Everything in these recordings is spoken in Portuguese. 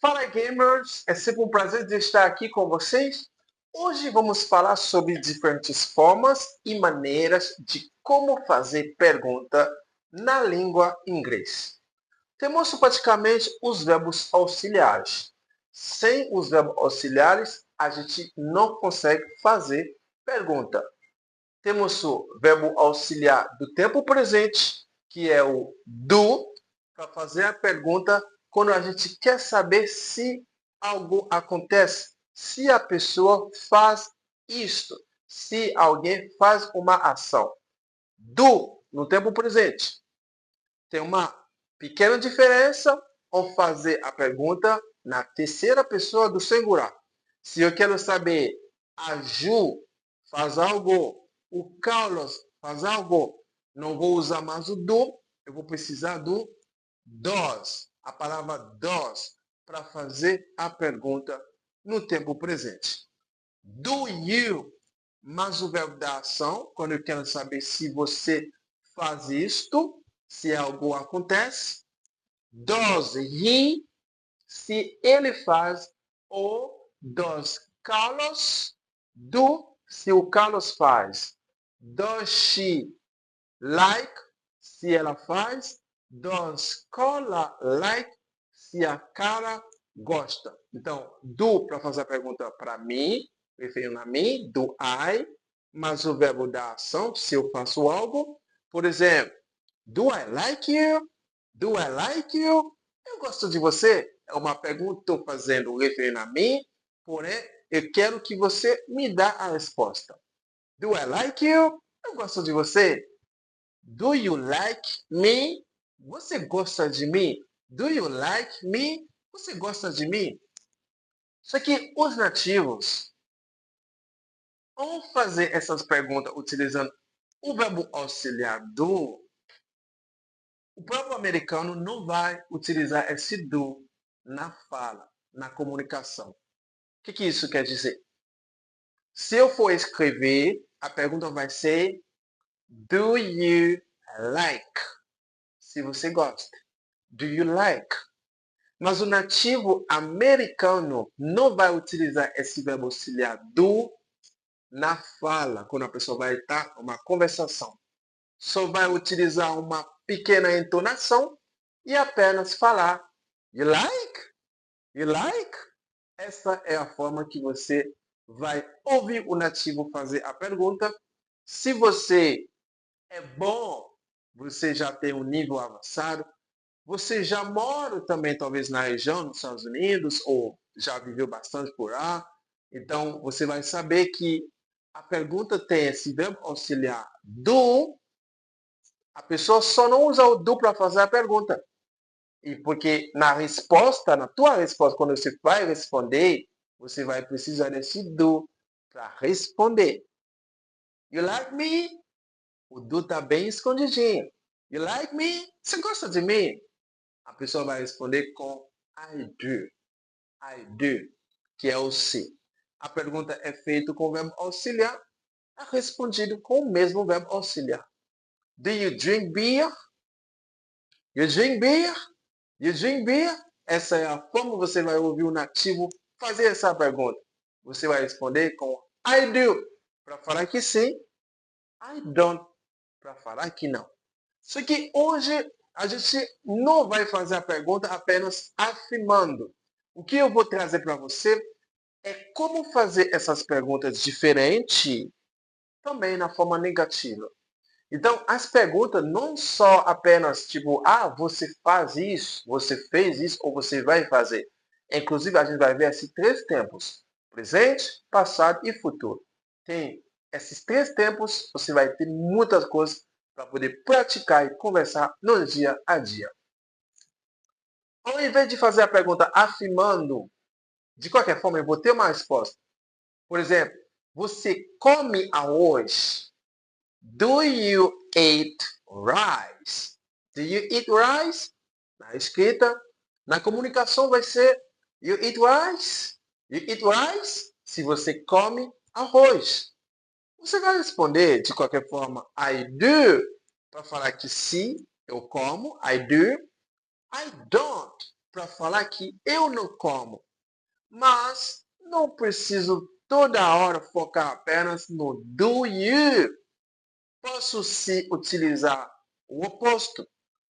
Fala gamers, é sempre um prazer de estar aqui com vocês. Hoje vamos falar sobre diferentes formas e maneiras de como fazer pergunta na língua inglesa. Temos praticamente os verbos auxiliares. Sem os verbos auxiliares, a gente não consegue fazer pergunta. Temos o verbo auxiliar do tempo presente, que é o do, para fazer a pergunta quando a gente quer saber se algo acontece, se a pessoa faz isto, se alguém faz uma ação. Do, no tempo presente. Tem uma pequena diferença ao fazer a pergunta na terceira pessoa do singular. Se eu quero saber a Ju faz algo, o Carlos faz algo, não vou usar mais o do, eu vou precisar do does, a palavra does, para fazer a pergunta no tempo presente. Do you, mais o verbo da ação, quando eu quero saber se você faz isto, se algo acontece. Does he, se ele faz, ou does Carlos do, se o Carlos faz. Does she like, se ela faz. Does Carla like, se a Cara gosta. Então, do para fazer a pergunta para mim, referindo a mim, do I, mas o verbo da ação, se eu faço algo. Por exemplo, do I like you? Do I like you? Eu gosto de você? É uma pergunta que estou fazendo referindo a mim, porém, eu quero que você me dê a resposta. Do I like you? Eu gosto de você? Do you like me? Você gosta de mim? Do you like me? Você gosta de mim? Só que os nativos vão fazer essas perguntas utilizando o verbo auxiliar do. O próprio americano não vai utilizar esse do na fala, na comunicação. O que isso quer dizer? Se eu for escrever, a pergunta vai ser Do you like? Se você gosta. Do you like? Mas o nativo americano não vai utilizar esse verbo auxiliar do na fala, quando a pessoa vai estar uma conversação. Só vai utilizar uma pequena entonação e apenas falar You like? You like? Essa é a forma que você vai ouvir o nativo fazer a pergunta. Se você é bom, você já tem um nível avançado, você já mora também talvez na região, nos Estados Unidos, ou já viveu bastante por lá, então você vai saber que a pergunta tem esse verbo auxiliar do, a pessoa só não usa o do para fazer a pergunta. E porque na resposta, na tua resposta, quando você vai responder, você vai precisar desse do para responder. You like me? O do está bem escondidinho. You like me? Você gosta de mim? A pessoa vai responder com I do. I do, que é o se. A pergunta é feita com o verbo auxiliar, é respondido com o mesmo verbo auxiliar. Do you drink beer? You drink beer? You drink beer? Essa é a forma que você vai ouvir o nativo fazer essa pergunta. Você vai responder com I do, para falar que sim. I don't, para falar que não. Só que hoje a gente não vai fazer a pergunta apenas afirmando. O que eu vou trazer para você é como fazer essas perguntas diferentes também na forma negativa. Então, as perguntas não só apenas tipo, você faz isso, você fez isso ou você vai fazer. Inclusive, a gente vai ver esses três tempos: presente, passado e futuro. Tem esses três tempos, você vai ter muitas coisas para poder praticar e conversar no dia a dia. Ao invés de fazer a pergunta afirmando, de qualquer forma, eu vou ter uma resposta. Por exemplo, você come arroz? Do you eat rice? Do you eat rice? Na escrita, na comunicação vai ser You eat rice? You eat rice? Se você come arroz. Você vai responder de qualquer forma I do, para falar que sim, eu como, I do. I don't, para falar que eu não como. Mas não preciso toda hora focar apenas no do you. Posso se utilizar o oposto,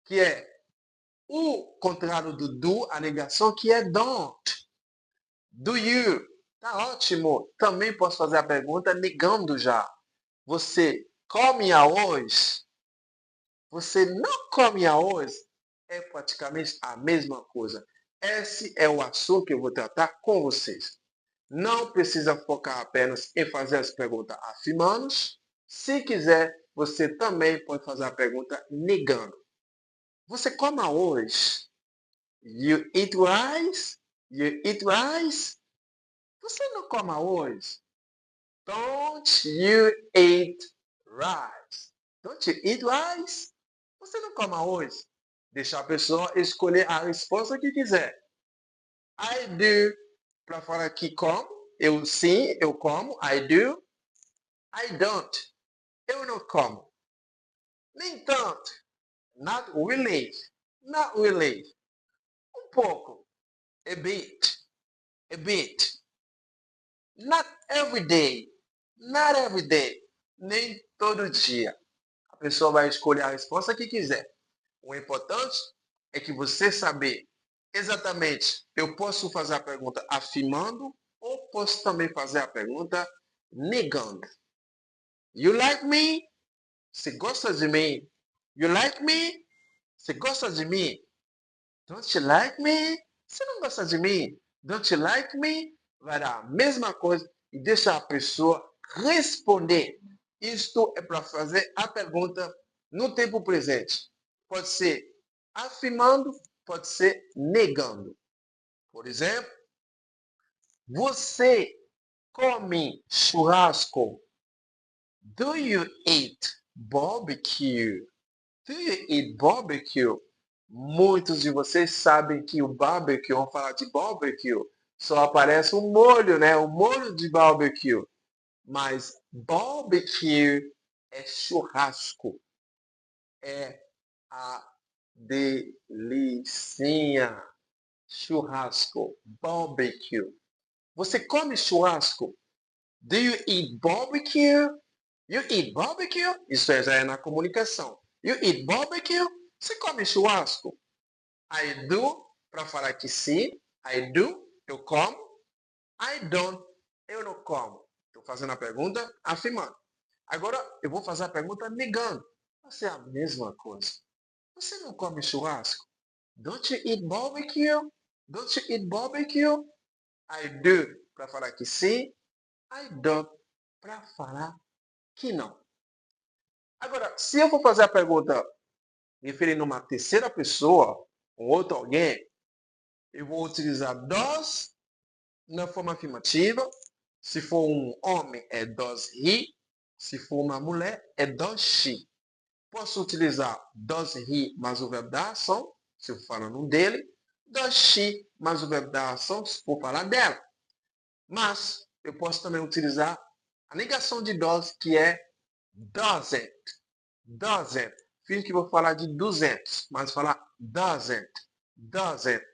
que é o contrário do do, a negação, que é don't. Do you. Tá ótimo. Também posso fazer a pergunta negando já. Você come arroz? Você não come arroz? É praticamente a mesma coisa. Esse é o assunto que eu vou tratar com vocês. Não precisa focar apenas em fazer as perguntas afirmando. Se quiser, você também pode fazer a pergunta negando. Você come arroz? You eat rice? You eat rice? Você não come arroz? Don't you eat rice? Don't you eat rice? Você não come arroz? Deixa a pessoa escolher a resposta que quiser. I do, para falar que como. Eu sim, eu como. I do. I don't. Eu não como. Nem tanto. Not really. Not really. Um pouco. A bit. A bit. Not every day. Not every day. Nem todo dia. A pessoa vai escolher a resposta que quiser. O importante é que você saber exatamente. Eu posso fazer a pergunta afirmando ou posso também fazer a pergunta negando. You like me? Você gosta de mim? You like me? Você gosta de mim? Don't you like me? Você não gosta de mim? Don't you like me? Vai dar a mesma coisa e deixa a pessoa responder. Isto é para fazer a pergunta no tempo presente. Pode ser afirmando, pode ser negando. Por exemplo, você come churrasco? Do you eat barbecue? Do you eat barbecue? Muitos de vocês sabem que o barbecue, vamos falar de barbecue, só aparece um molho, né? O molho de barbecue. Mas barbecue é churrasco. É a delicinha. Churrasco. Barbecue. Você come churrasco? Do you eat barbecue? You eat barbecue? Isso já é na comunicação. You eat barbecue? Você come churrasco? I do, para falar que sim. I do, eu como. I don't, eu não como. Estou fazendo a pergunta afirmando. Agora eu vou fazer a pergunta negando. Vai ser a mesma coisa. Você não come churrasco? Don't you eat barbecue? Don't you eat barbecue? I do, para falar que sim. I don't, para falar que não. Agora, se eu for fazer a pergunta referindo a uma terceira pessoa, um outro alguém, eu vou utilizar does na forma afirmativa. Se for um homem, é does he. Se for uma mulher, é does she. Posso utilizar does he mais o verbo da ação, se eu for falando dele. Does she mais o verbo da ação, se for falar dela. Mas eu posso também utilizar a negação de does, que é doesn't. Doesn't. Finge que vou falar de 200, mas falar doesn't. Doesn't.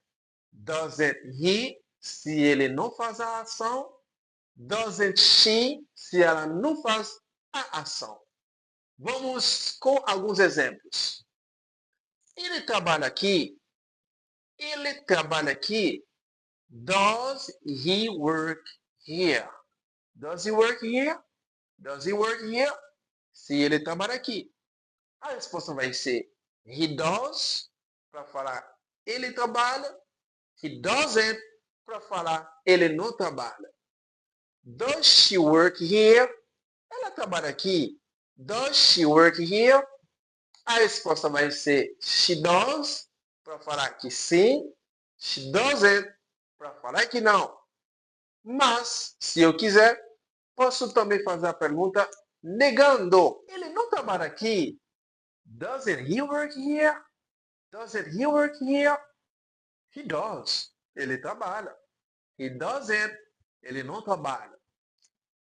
Doesn't he, se ele não faz a ação. Doesn't she, se ela não faz a ação. Vamos com alguns exemplos. Ele trabalha aqui. Ele trabalha aqui. Does he work here? Does he work here? Does he work here? Se ele trabalha aqui. A resposta vai ser he does, para falar ele trabalha. He doesn't, para falar ele não trabalha. Does she work here? Ela trabalha aqui. Does she work here? A resposta vai ser she does, para falar que sim. She doesn't, para falar que não. Mas, se eu quiser, posso também fazer a pergunta negando. Ele não trabalha aqui. Doesn't he work here? Doesn't he work here? He does. Ele trabalha. He doesn't. Ele não trabalha.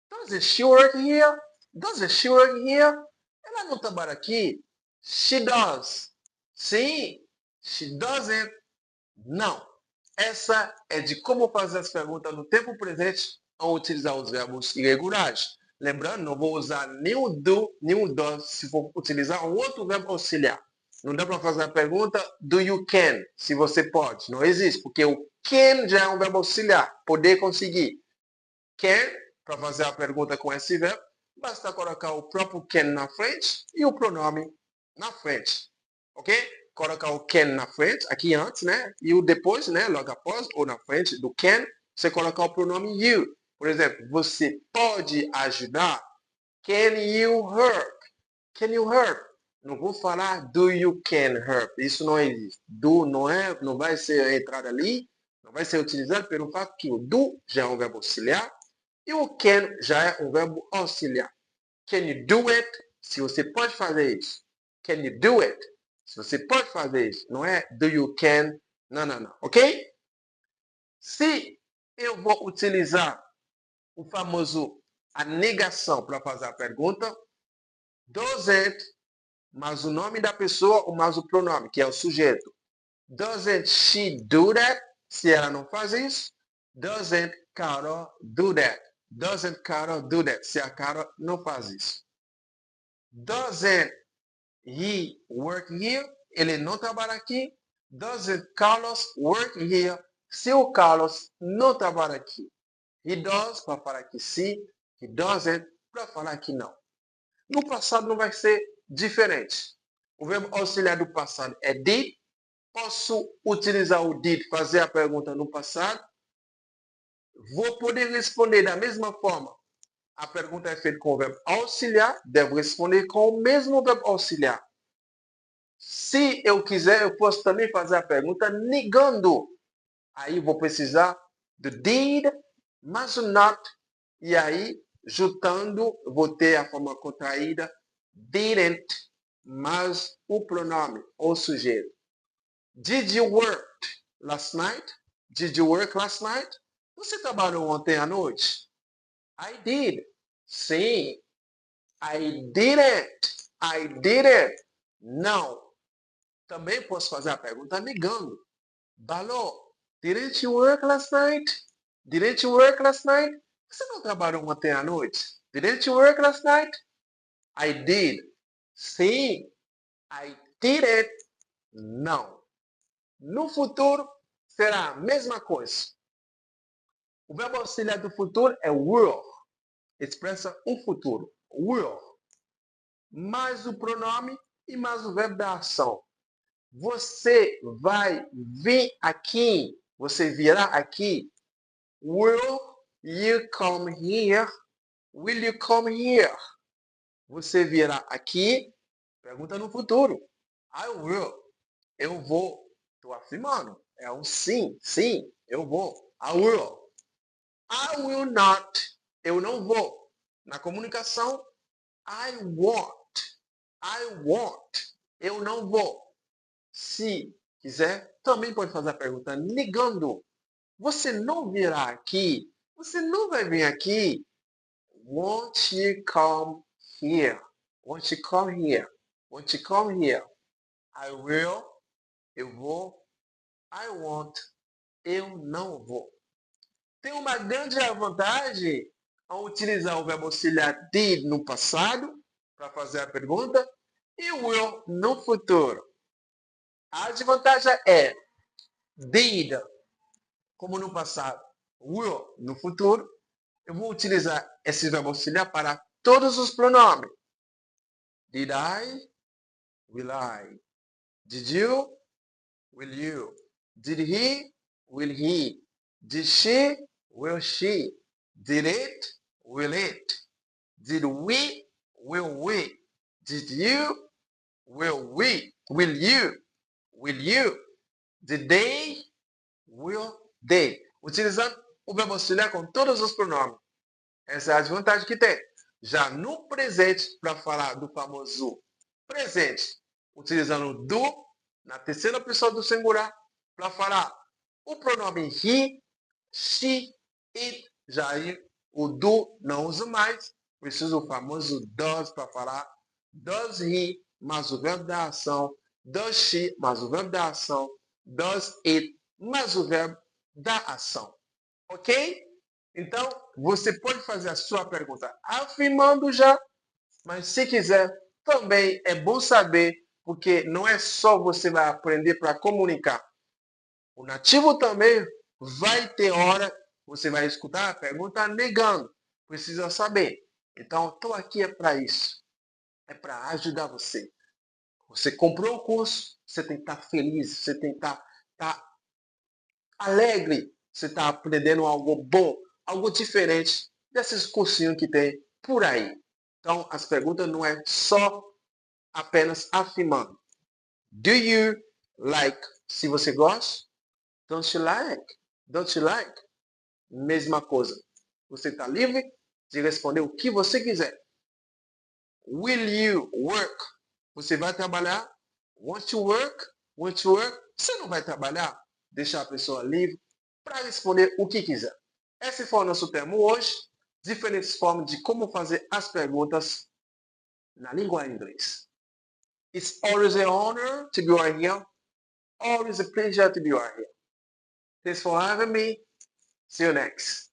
Doesn't she work here? Doesn't she work here? Ela não trabalha aqui. She does. Sim. She doesn't. Não. Essa é de como fazer as perguntas no tempo presente ao utilizar os verbos irregulares. Lembrando, não vou usar nem o do, nem o does se for utilizar um outro verbo auxiliar. Não dá para fazer a pergunta do you can, se você pode. Não existe, porque o can já é um verbo auxiliar. Poder, conseguir. Can, para fazer a pergunta com esse verbo, basta colocar o próprio can na frente e o pronome na frente. Ok? Colocar o can na frente, aqui antes, né? E o depois, né? Logo após, ou na frente do can, você colocar o pronome you. Por exemplo, você pode ajudar? Can you help? Can you help? Não vou falar do you can help. Isso não existe. Do não vai ser entrada ali, não vai ser utilizado pelo fato que o do já é um verbo auxiliar e o can já é um verbo auxiliar. Can you do it? Se você pode fazer isso. Can you do it? Se você pode fazer isso. Não é do you can. Não, não, não. Ok? Se eu vou utilizar o famoso a negação para fazer a pergunta, doesn't, mas o nome da pessoa ou mais o pronome, que é o sujeito. Doesn't she do that? Se ela não faz isso. Doesn't Carol do that? Doesn't Carol do that? Se a Carol não faz isso. Doesn't he work here? Ele não trabalha aqui. Doesn't Carlos work here? Se o Carlos não trabalha aqui. He does para falar que sim. He doesn't para falar que não. No passado não vai ser diferente. O verbo auxiliar do passado é did. Posso utilizar o did, fazer a pergunta no passado. Vou poder responder da mesma forma. A pergunta é feita com o verbo auxiliar. Devo responder com o mesmo verbo auxiliar. Se eu quiser, eu posso também fazer a pergunta negando. Aí vou precisar do did, mas o not. E aí, juntando, vou ter a forma contraída didn't, mas o pronome, o sujeito. Did you work last night? Did you work last night? Você trabalhou ontem à noite? I did. Sim. I didn't. I didn't. Não. Também posso fazer a pergunta negando. Balô, didn't you work last night? Didn't you work last night? Você não trabalhou ontem à noite? Didn't you work last night? I did. Sim. I didn't. Não. No futuro, será a mesma coisa. O verbo auxiliar do futuro é will. Expressa um futuro. Will. Mais o pronome e mais o verbo da ação. Você vai vir aqui. Você virá aqui. Will you come here? Will you come here? Você virá aqui? Pergunta no futuro. I will. Eu vou. Estou afirmando. É um sim. Sim, eu vou. I will. I will not. Eu não vou. Na comunicação, I won't. I won't. Eu não vou. Se quiser, também pode fazer a pergunta negando. Você não virá aqui. Você não vai vir aqui. Won't you come here? Won't you come here? Won't you come here? I will. Eu vou. I won't. Eu não vou. Tem uma grande vantagem ao utilizar o verbo auxiliar did no passado para fazer a pergunta e will no futuro. A desvantagem é did, como no passado, will no futuro. Eu vou utilizar esse verbo auxiliar para todos os pronomes. Did I? Will I? Did you? Will you? Did he? Will he? Did she? Will she? Did it? Will it? Did we? Will we? Did you? Will we? Will you? Will you? Did they? Will they? Utilizando o verbo auxiliar com todos os pronomes. Essa é a desvantagem que tem. Já no presente, para falar do famoso presente, utilizando do na terceira pessoa do singular, para falar o pronome he, she, it, já aí o do não uso mais, preciso o famoso does para falar does he, mais o verbo da ação, does she, mais o verbo da ação, does it, mais o verbo da ação. Ok? Então, você pode fazer a sua pergunta afirmando já, mas se quiser, também é bom saber, porque não é só você vai aprender para comunicar. O nativo também vai ter hora, você vai escutar a pergunta negando. Precisa saber. Então, estou aqui para isso. É para ajudar você. Você comprou o curso, você tem que estar feliz, você tem que estar alegre, você está aprendendo algo bom, algo diferente desses cursinhos que tem por aí. Então, as perguntas não é só apenas afirmando. Do you like? Se você gosta, don't you like? Don't you like? Mesma coisa. Você está livre de responder o que você quiser. Will you work? Você vai trabalhar? Want to work? Want to work? Você não vai trabalhar? Deixar a pessoa livre para responder o que quiser. Esse foi o nosso tema hoje. Diferentes formas de como fazer as perguntas na língua inglesa. It's always an honor to be right here. Always a pleasure to be right here. Thanks for having me. See you next.